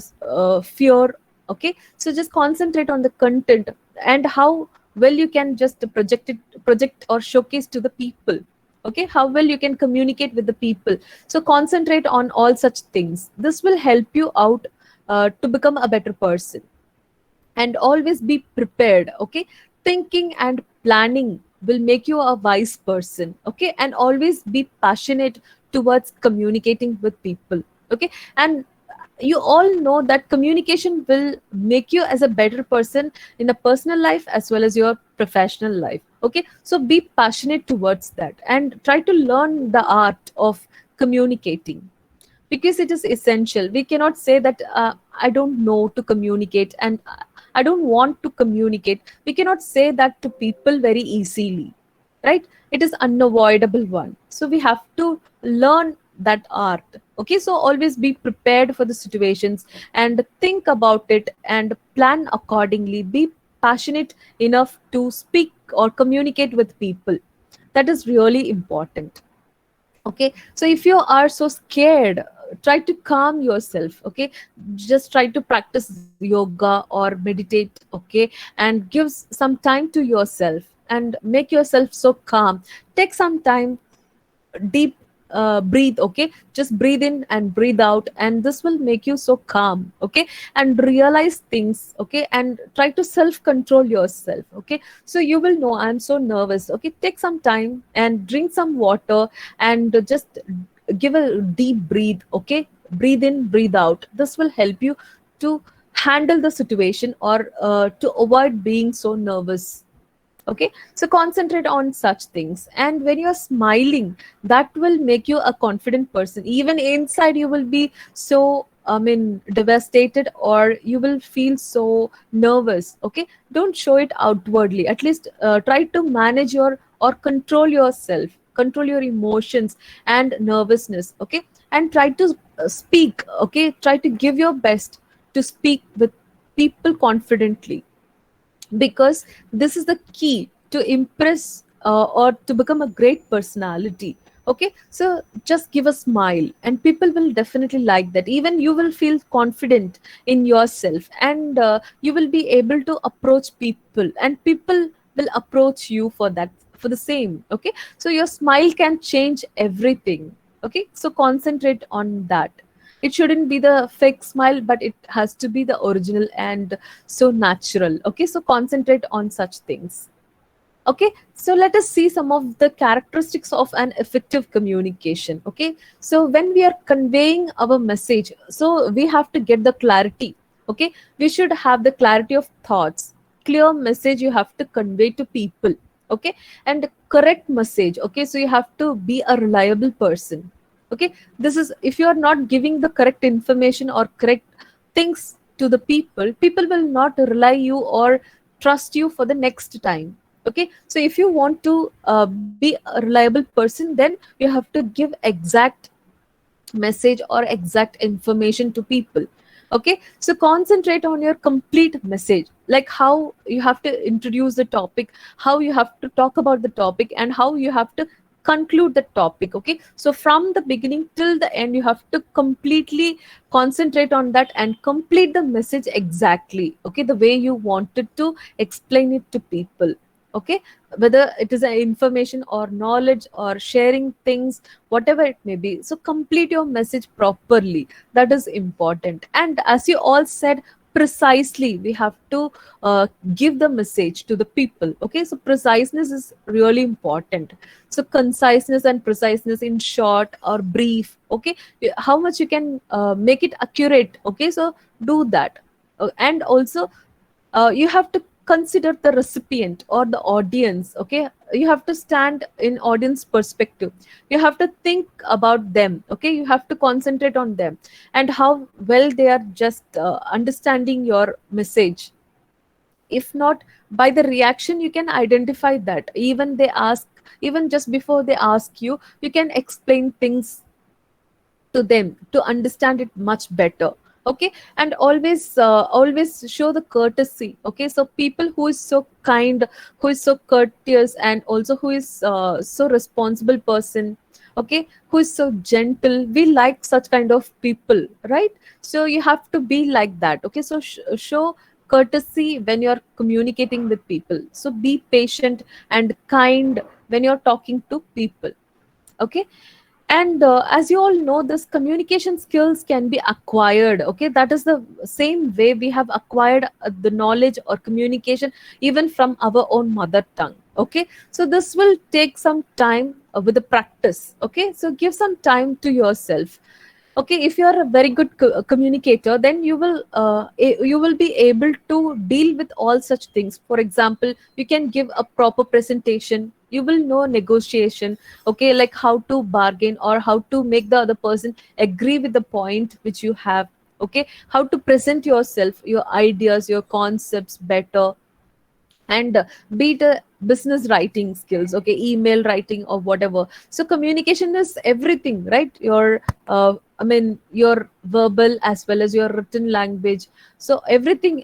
fear. Okay, so just concentrate on the content and how well you can just project or showcase to the people. Okay, how well you can communicate with the people. So concentrate on all such things. This will help you out to become a better person. And always be prepared. Okay, thinking and planning will make you a wise person. Okay, and always be passionate towards communicating with people. Okay, and you all know that communication will make you as a better person in a personal life as well as your professional life. Okay, so be passionate towards that and try to learn the art of communicating, because it is essential. We cannot say that I don't know to communicate and I don't want to communicate. We cannot say that to people very easily, right? It is unavoidable one, so we have to learn that art. Okay, so always be prepared for the situations and think about it and plan accordingly. Be passionate enough to speak or communicate with people. That is really important. Okay, so if you are so scared, try to calm yourself. Okay, just try to practice yoga or meditate. Okay, and give some time to yourself and make yourself so calm. Take some time, deep breathe. Okay, just breathe in and breathe out, and this will make you so calm. Okay, and realize things. Okay, and try to self control yourself. Okay, so you will know I'm so nervous. Okay, take some time and drink some water, and just give a deep breathe. Okay, breathe in, breathe out. This will help you to handle the situation, or to avoid being so nervous. Okay, so concentrate on such things, and when you're smiling, that will make you a confident person. Even inside you will be so, I mean, devastated, or you will feel so nervous. Okay, don't show it outwardly. At least try to manage your, or control yourself, control your emotions and nervousness. Okay, and try to speak. Okay, try to give your best to speak with people confidently, because this is the key to impress, or to become a great personality. Okay, so just give a smile, and people will definitely like that. Even you will feel confident in yourself, and you will be able to approach people, and people will approach you for that, for the same. Okay, so your smile can change everything. Okay, so concentrate on that. It shouldn't be the fake smile, but it has to be the original and so natural. Okay, so concentrate on such things. Okay, so let us see some of the characteristics of an effective communication. Okay, so when we are conveying our message, so we have to get the clarity. Okay, we should have the clarity of thoughts, clear message you have to convey to people. Okay, and correct message. Okay, so you have to be a reliable person. Okay, this is, if you are not giving the correct information or correct things to the people, people will not rely you or trust you for the next time. Okay, so if you want to be a reliable person, then you have to give exact message or exact information to people. Okay, so concentrate on your complete message, like how you have to introduce the topic, how you have to talk about the topic, and how you have to conclude the topic. Okay, so from the beginning till the end, you have to completely concentrate on that and complete the message exactly. Okay, the way you wanted to explain it to people. Okay, whether it is an information or knowledge or sharing things, whatever it may be, so complete your message properly. That is important. And as you all said, precisely we have to give the message to the people. Okay, so preciseness is really important. So conciseness and preciseness, in short or brief. Okay, how much you can make it accurate. Okay, so do that. And also, you have to consider the recipient or the audience. Okay, you have to stand in audience perspective. You have to think about them. Okay, you have to concentrate on them, and how well they are just understanding your message. If not, by the reaction you can identify that. Even they ask, even just before they ask you, you can explain things to them to understand it much better. Okay, and always show the courtesy. Okay, so people who is so kind, who is so courteous, and also who is so responsible person. Okay, who is so gentle, we like such kind of people, right? So you have to be like that. Okay, so show courtesy when you're communicating with people. So be patient and kind when you're talking to people. Okay, and as you all know, this communication skills can be acquired. Okay, that is the same way we have acquired the knowledge or communication even from our own mother tongue. Okay, so this will take some time with the practice. Okay, so give some time to yourself. Okay, if you are a very good communicator, then you will be able to deal with all such things. For example, you can give a proper presentation, you will know negotiation. Okay, like how to bargain, or how to make the other person agree with the point which you have. Okay, how to present yourself, your ideas, your concepts better. And be it business writing skills, okay, email writing or whatever. So communication is everything, right? Your I mean, your verbal as well as your written language. So everything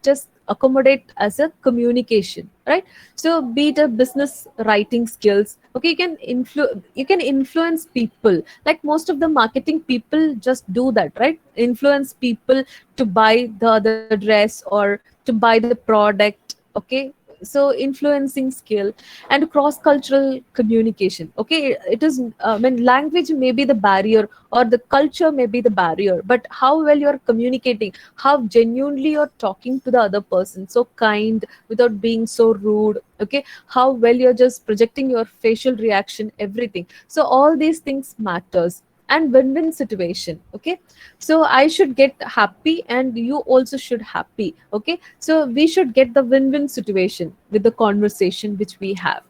just accommodate as a communication, right? So be it a business writing skills. Okay, you can influence people, like most of the marketing people just do that, right? Influence people to buy the other dress, or to buy the product. Okay, so influencing skill and cross cultural communication. Okay, it is when language may be the barrier or the culture may be the barrier, but how well you're communicating, how genuinely you're talking to the other person, so kind without being so rude. Okay, how well you're just projecting your facial reaction, everything. So all these things matters. And win-win situation. Okay, so I should get happy and you also should happy. Okay, so we should get the win-win situation with the conversation which we have.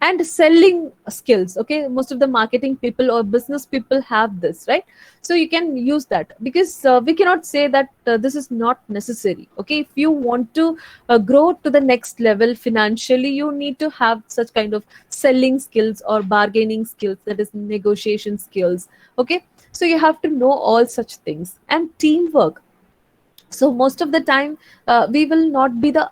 And selling skills. Okay, most of the marketing people or business people have this, right? So you can use that, because we cannot say that this is not necessary. Okay, if you want to grow to the next level financially, you need to have such kind of selling skills or bargaining skills, that is negotiation skills. Okay, so you have to know all such things. And teamwork. So most of the time we will not be the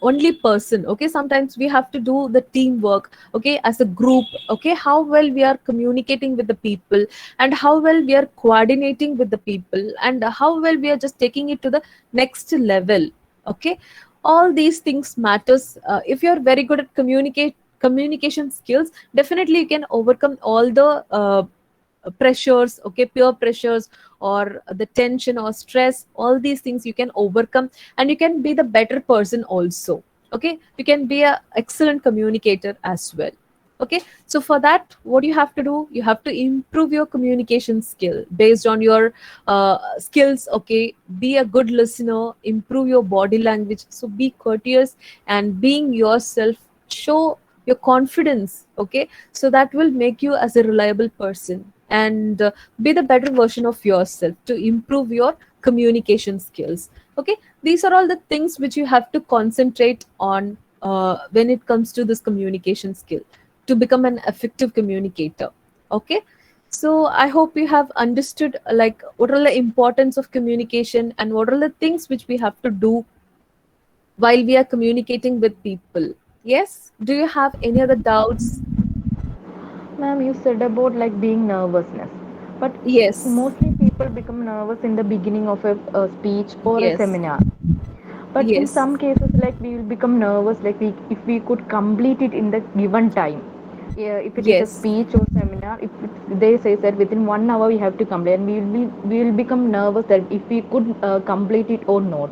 only person. Okay, sometimes we have to do the teamwork, okay, as a group. Okay, how well we are communicating with the people, and how well we are coordinating with the people, and how well we are just taking it to the next level. Okay, all these things matters. If you're very good at communication skills, definitely you can overcome all the pressures. Okay, peer pressures or the tension or stress, all these things you can overcome, and you can be the better person also. Okay, you can be a excellent communicator as well. Okay, so for that, what you have to do, you have to improve your communication skill based on your skills. Okay, be a good listener, improve your body language, so be courteous and being yourself, show your confidence. Okay, so that will make you as a reliable person, and be the better version of yourself to improve your communication skills. Okay, these are all the things which you have to concentrate on when it comes to this communication skill, to become an effective communicator. Okay, so I hope you have understood like what are the importance of communication and what are the things which we have to do while we are communicating with people. Yes, do you have any other doubts? Ma'am, you said about like being nervousness, but Yes. mostly people become nervous in the beginning of a speech or a Yes. seminar. But in Yes. some cases, like we will become nervous, like if we could complete it in the given time. Yeah, if it is a Yes. speech or seminar, if they say that within 1 hour we have to complete, and we will become nervous that if we could complete it or not.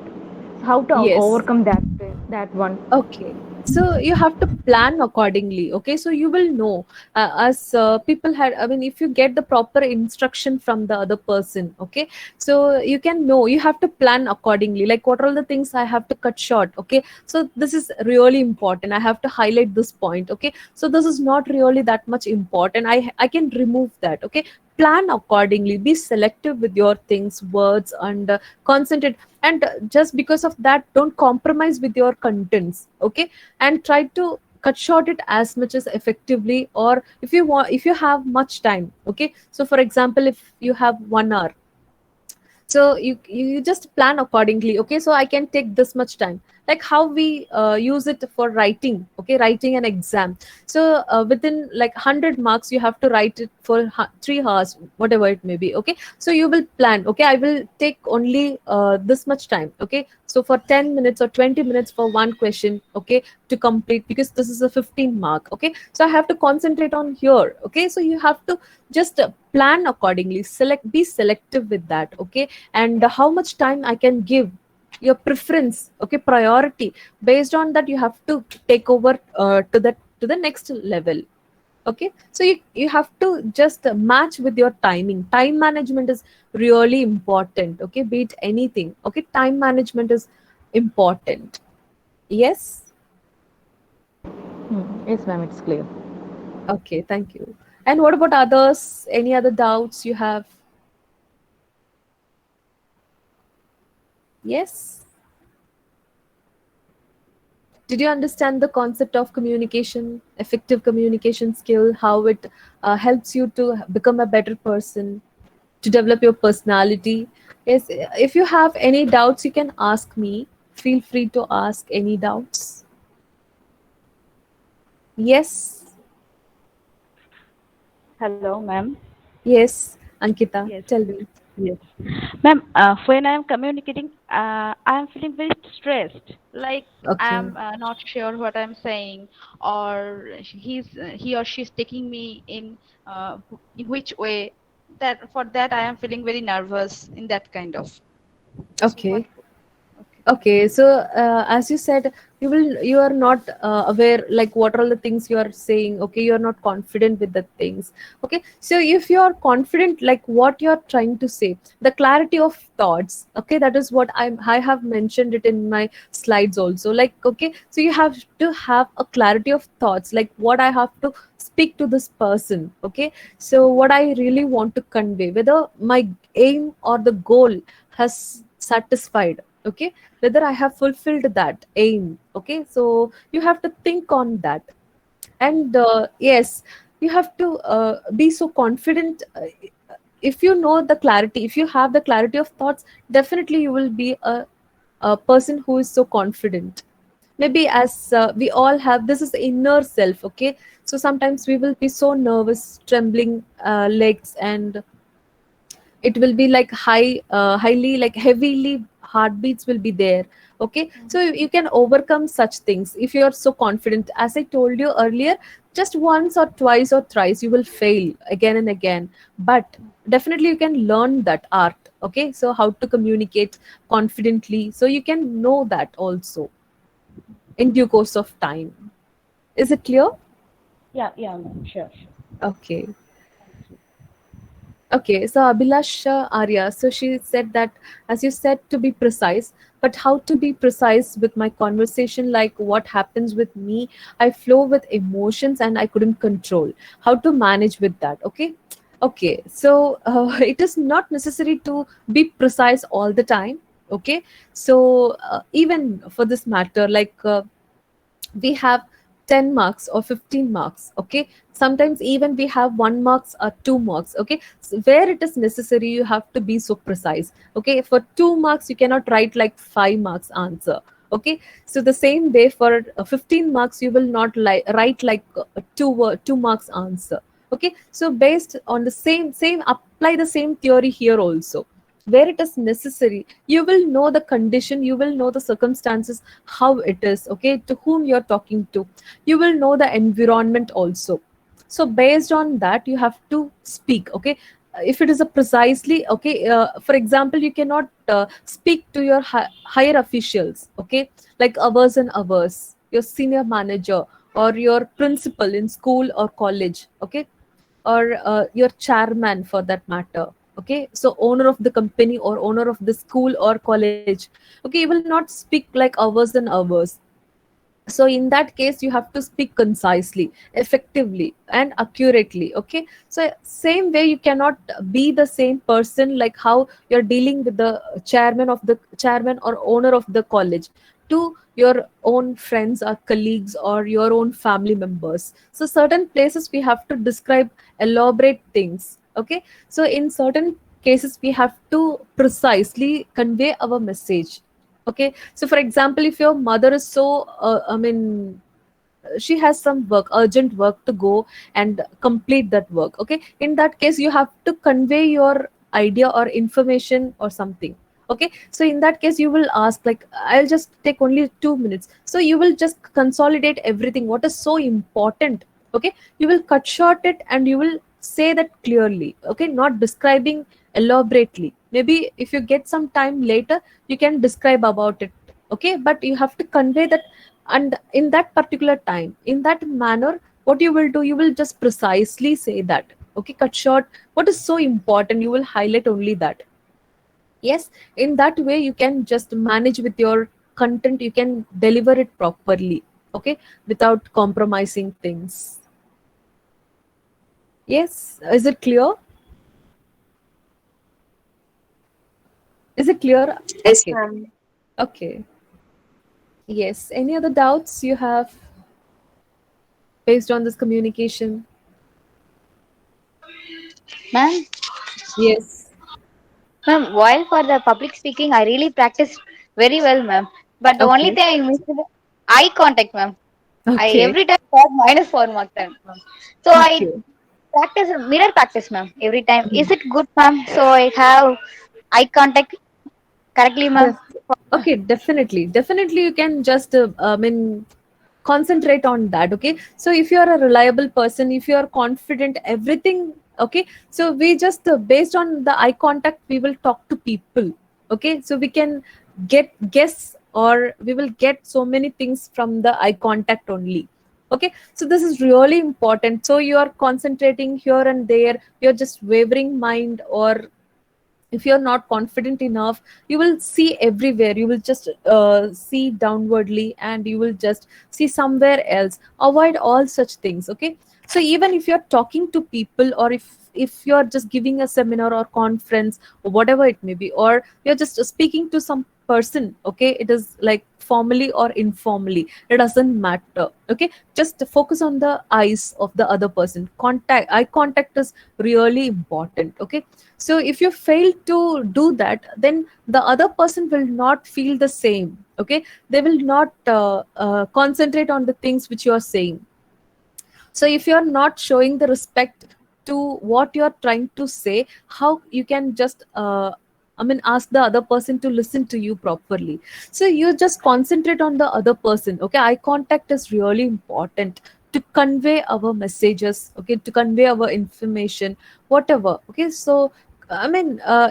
So how to Yes. overcome that one? Okay. So you have to plan accordingly. Okay. So you will know, as people had, I mean, if you get the proper instruction from the other person, okay. So you can know, you have to plan accordingly. Like what are all the things I have to cut short. Okay. So this is really important. I have to highlight this point. Okay. So this is not really that much important. I can remove that. Okay. Plan accordingly. Be selective with your things, words, and concentrate. And just because of that, don't compromise with your contents. Okay, and try to cut short it as much as effectively. Or if you want, if you have much time. Okay, so for example, if you have 1 hour, so you just plan accordingly. Okay, so I can take this much time, like how we use it for writing. Okay, writing an exam. So within like 100 marks, you have to write it for 3 hours, whatever it may be. Okay, so you will plan, okay, I will take only this much time. Okay, so for 10 minutes or 20 minutes for one question. Okay, to complete, because this is a 15 mark. Okay, so I have to concentrate on here. Okay, so you have to just plan accordingly, be selective with that. Okay, and how much time I can give, your preference. Okay, priority. Based on that, you have to take over to the next level. Okay, so you have to just match with your timing. Time management is really important. Okay, be it anything. Okay, time management is important. Yes. Yes, ma'am, it's clear. Okay, thank you. And what about others? Any other doubts you have? Yes. Did you understand the concept of communication, effective communication skill, how it helps you to become a better person, to develop your personality? Yes, if you have any doubts, you can ask me. Feel free to ask any doubts. Yes. Hello, ma'am. Yes, Ankita, Yes, tell me. yes. Ma'am, when I am communicating, I am feeling very stressed. like Okay. I'm not sure what I'm saying, or he or she's taking me in which way. That for that I am feeling very nervous in that kind of. So what? Okay. Okay. Okay, so as you said, you are not aware like what are all the things you are saying. Okay, you are not confident with the things. Okay, so if you are confident, like what you are trying to say, the clarity of thoughts. Okay, that is what I have mentioned it in my slides also. Like okay, so you have to have a clarity of thoughts. Like what I have to speak to this person. Okay, so what I really want to convey, whether my aim or the goal has satisfied. Okay, whether I have fulfilled that aim. Okay, so you have to think on that. And yes, you have to be so confident. If you know the clarity, if you have the clarity of thoughts, definitely you will be a person who is so confident. Maybe as we all have, this is inner self. Okay, so sometimes we will be so nervous, trembling legs, and it will be like highly like heavily heartbeats will be there. Okay, so you can overcome such things if you are so confident. As I told you earlier, just once or twice or thrice you will fail again and again, but definitely you can learn that art. Okay, so how to communicate confidently, so you can know that also in due course of time. Is it clear? Yeah, yeah, ma'am. Sure, sure. Okay. Okay, so Abhilash Arya, so she said that, as you said, to be precise, but how to be precise with my conversation, like what happens with me, I flow with emotions and I couldn't control. How to manage with that, okay? Okay, so it is not necessary to be precise all the time, okay? So even for this matter, like we have 10 marks or 15 marks. Okay, sometimes even we have 1 marks or 2 marks. Okay, so where it is necessary you have to be so precise. Okay, for 2 marks you cannot write like 5 marks answer. Okay, so the same way for 15 marks you will not write like 2 marks answer. Okay, so based on the same apply the same theory here also. Where it is necessary, you will know the condition, you will know the circumstances, how it is. Okay, to whom you're talking to, you will know the environment also. So based on that you have to speak. Okay, if it is a precisely, okay, for example, you cannot speak to your higher officials. Okay, like hours and hours, your senior manager or your principal in school or college. Okay, or your chairman for that matter. Okay, so owner of the company or owner of the school or college. Okay, you will not speak like hours and hours. So in that case you have to speak concisely, effectively and accurately. Okay, so same way you cannot be the same person like how you're dealing with the chairman or owner of the college to your own friends or colleagues or your own family members. So certain places we have to describe elaborate things. Okay, so in certain cases we have to precisely convey our message. Okay, so for example, if your mother is so I mean, she has some work, urgent work to go and complete that work. Okay, in that case you have to convey your idea or information or something. Okay, so in that case you will ask like, I'll just take only 2 minutes, so you will just consolidate everything what is so important. Okay, you will cut short it and you will say that clearly. Okay, not describing elaborately. Maybe if you get some time later you can describe about it. Okay, but you have to convey that, and in that particular time, in that manner, what you will do, you will just precisely say that. Okay, cut short what is so important, you will highlight only that. Yes, in that way you can just manage with your content, you can deliver it properly. Okay, without compromising things. Yes, is it clear? Is it clear? Yes, Okay. ma'am. Okay. Yes, any other doubts you have based on this communication? Ma'am, Yes. ma'am, while for the public speaking, I really practiced very well, ma'am. But the only Okay. thing I missed is eye contact, ma'am. I Okay. every time got -4 marks, ma'am. So I Okay. practice mirror practice, ma'am, every time. Is it good, ma'am? So I have eye contact correctly, Def- ma'am. Okay, definitely you can just concentrate on that. Okay, so if you are a reliable person, if you are confident, everything, okay, so we just based on the eye contact we will talk to people. Okay, so we can get guess, or we will get so many things from the eye contact only. Okay, so this is really important. So you are concentrating here and there, you're just wavering mind, or if you're not confident enough, you will see everywhere, you will just see downwardly, and you will just see somewhere else. Avoid all such things. Okay, so even if you're talking to people, or if you're just giving a seminar or conference, or whatever it may be, or you're just speaking to some person, okay, it is like formally or informally, it doesn't matter. Okay, just focus on the eyes of the other person. Eye contact is really important. Okay, so if you fail to do that, then the other person will not feel the same. Okay, they will not concentrate on the things which you are saying. So if you are not showing the respect to what you are trying to say, how you can just ask the other person to listen to you properly. So you just concentrate on the other person. Okay, eye contact is really important to convey our messages, okay, to convey our information, whatever. Okay, so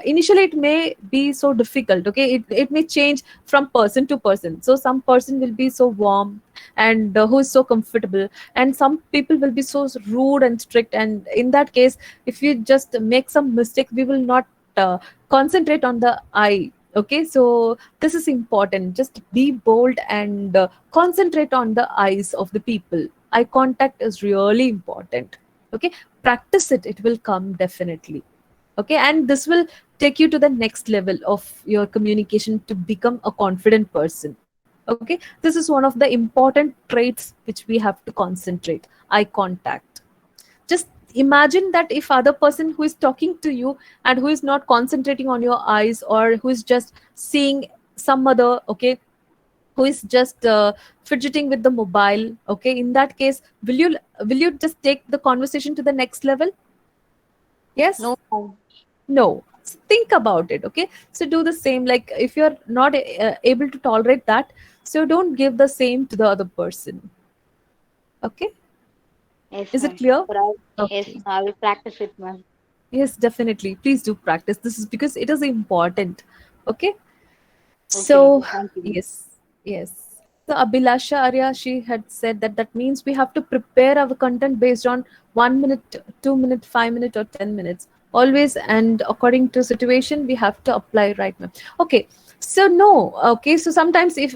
initially it may be so difficult. Okay, it may change from person to person. So some person will be so warm and who is so comfortable, and some people will be so rude and strict, and in that case, if you just make some mistake, we will not concentrate on the eye. Okay, so this is important. Just be bold and concentrate on the eyes of the people. Eye contact is really important. Okay, practice it, it will come definitely. Okay, and this will take you to the next level of your communication to become a confident person. Okay, this is one of the important traits which we have to concentrate. Eye contact. Just imagine that if other person who is talking to you and who is not concentrating on your eyes, or who is just seeing some other, okay, who is just fidgeting with the mobile, okay, in that case, will you just take the conversation to the next level? Yes? No, ma'am. No. Think about it. Okay, so do the same. Like if you're not able to tolerate that, so don't give the same to the other person. Okay, Yes, is it ma'am. clear? But yes, Okay, I will practice it, ma'am. yes, definitely, please do practice. This is because it is important. Okay, Okay, ma'am. so Thank you, ma'am. yes, yes. So Abhilasha Arya, she had said that that means we have to prepare our content based on 1 minute, 2 minute, 5 minute, or 10 minutes. Always and according to situation, we have to apply right now. Okay, so no. Okay, so sometimes if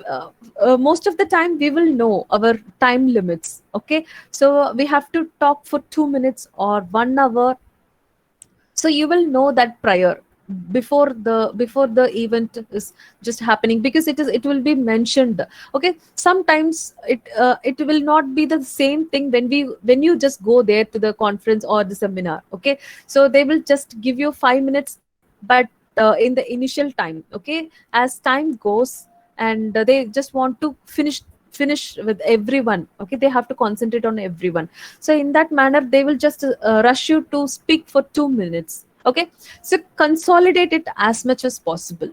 most of the time we will know our time limits. Okay, so we have to talk for 2 minutes or 1 hour, so you will know that prior, before the event is just happening, because it will be mentioned. Okay, sometimes it will not be the same thing when you just go there to the conference or the seminar. Okay, so they will just give you 5 minutes, but in the initial time. Okay, as time goes, and they just want to finish with everyone. Okay, they have to concentrate on everyone, so in that manner they will just rush you to speak for 2 minutes. Okay, so consolidate it as much as possible.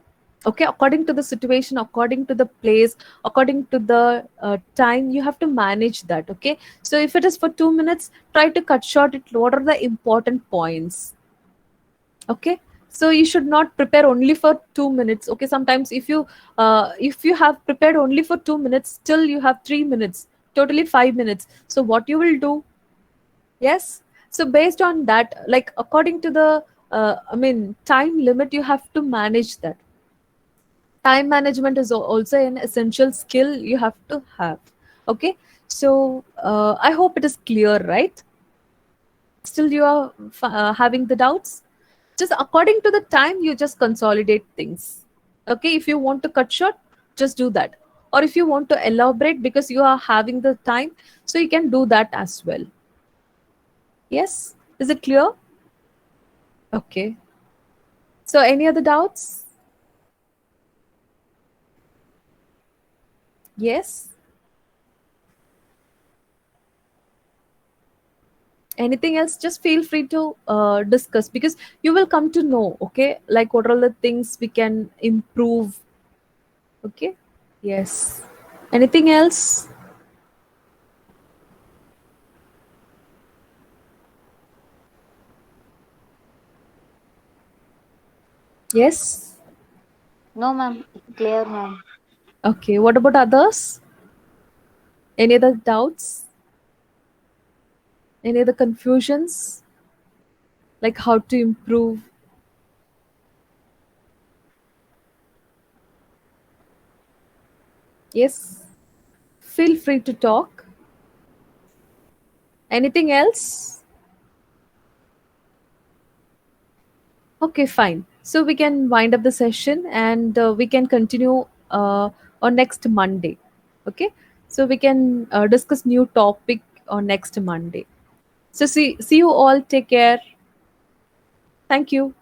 Okay, according to the situation, according to the place, according to the time, you have to manage that. Okay, so if it is for 2 minutes, try to cut short it. What are the important points? Okay, so you should not prepare only for 2 minutes. Okay, sometimes if you have prepared only for 2 minutes, still you have 3 minutes, totally 5 minutes. So what you will do? Yes, so based on that, like according to the time limit, you have to manage that. Time management is also an essential skill you have to have. Okay, so I hope it is clear, right? Still you are having the doubts? Just according to the time, you just consolidate things. Okay, if you want to cut short, just do that. Or if you want to elaborate because you are having the time, so you can do that as well. Yes, is it clear? Okay, so any other doubts? Yes, anything else, just feel free to discuss, because you will come to know, okay, like what are the things we can improve. Okay. Yes. Anything else? Yes. No, ma'am. It's clear, ma'am. Okay. What about others? Any other doubts? Any other confusions? Like how to improve? Yes. Feel free to talk. Anything else? Okay, fine. So we can wind up the session and we can continue on next Monday. Okay. So we can discuss new topic on next Monday. So see you all. Take care. Thank you.